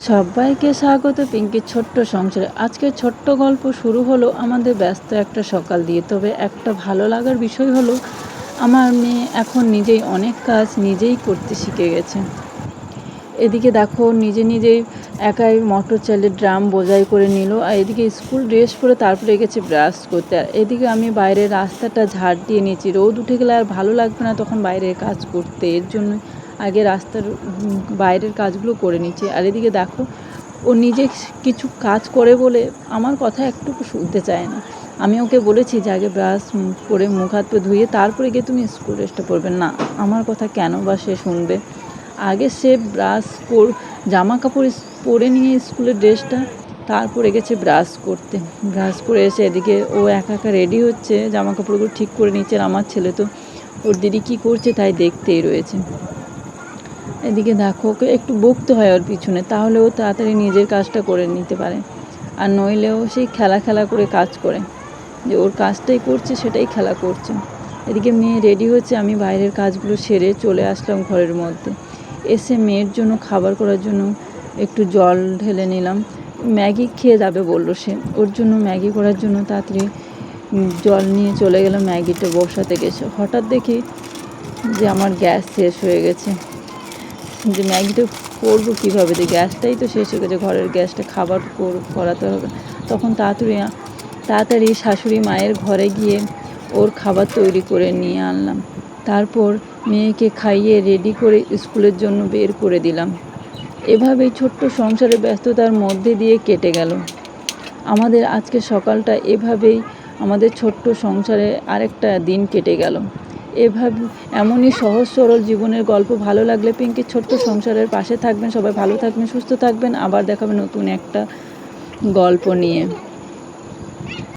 সবাইকে স্বাগত পিঙ্কির ছোট্ট সংসারে। আজকের ছোট্ট গল্প শুরু হলো আমাদের ব্যস্ত একটা সকাল দিয়ে। তবে একটা ভালো লাগার বিষয় হলো আমার মেয়ে এখন নিজেই অনেক কাজ নিজেই করতে শিখে গেছে। এদিকে দেখো নিজেই একাই মটর চালের ড্রাম বোঝাই করে নিল, আর এদিকে স্কুল ড্রেস পরে তারপরে গেছে ব্রাশ করতে। আর এদিকে আমি বাইরের রাস্তাটা ঝাড় দিয়ে নিয়েছি, রোদ উঠে গেলে আর ভালো লাগবে না তখন বাইরের কাজ করতে, এর জন্য আগে রাস্তার বাইরের কাজগুলো করে নিচ্ছি। আর এদিকে দেখো ও নিজে কিছু কাজ করে বলে আমার কথা একটুকু শুনতে চায় না। আমি ওকে বলেছি যে আগে ব্রাশ করে মুখ হাত পা ধুয়ে তারপরে গিয়ে তুমি স্কুল ড্রেসটা পরবে। না, আমার কথা কেন বা সে শুনবে। আগে সে জামা কাপড় পরে নিয়ে স্কুলের ড্রেসটা তারপরে গেছে ব্রাশ করতে। ব্রাশ করে এসে এদিকে ও একা একা রেডি হচ্ছে, জামা কাপড়গুলো ঠিক করে নিচ্ছে। আর আমার ছেলে তো ওর দিদি কী করছে তাই দেখতেই রয়েছে। এদিকে দেখো ওকে একটু বকতে হয় ওর পিছনে, তাহলে ও তাড়াতাড়ি নিজের কাজটা করে নিতে পারে। আর নইলেও সেই খেলা করে কাজ করে, যে ওর কাজটাই করছে সেটাই খেলা করছে। এদিকে মেয়ে রেডি হচ্ছে, আমি বাইরের কাজগুলো সেরে চলে আসলাম ঘরের মধ্যে। এসে মেয়ের জন্য খাবার করার জন্য একটু জল ঢেলে নিলাম। ম্যাগি খেয়ে যাবে বললো সে, ওর জন্য ম্যাগি করার জন্য তাড়াতাড়ি জল নিয়ে চলে গেলাম ম্যাগিটা বসাতে গেছে। হঠাৎ দেখি যে আমার গ্যাস শেষ হয়ে গেছে, যে ম্যাগিটা করবো কীভাবে, যে গ্যাসটাই তো শেষ হয়ে গেছে, ঘরের গ্যাসটা খাবার করাতে হবে। তখন তাড়াতাড়ি শাশুড়ি মায়ের ঘরে গিয়ে ওর খাবার তৈরি করে নিয়ে আনলাম। তারপর মেয়েকে খাইয়ে রেডি করে স্কুলের জন্য বের করে দিলাম। এভাবেই ছোট্ট সংসারের ব্যস্ততার মধ্যে দিয়ে কেটে গেল আমাদের আজকে সকালটা। এভাবেই আমাদের ছোট্ট সংসারে আরেকটা দিন কেটে গেল। এমনই সহজ সরল জীবনের গল্প ভালো লাগলে পিঙ্কির ছোট্ট সংসারের পাশে থাকবেন। সবাই ভালো থাকবেন, সুস্থ থাকবেন। আবার দেখাবেন নতুন একটা গল্প নিয়ে।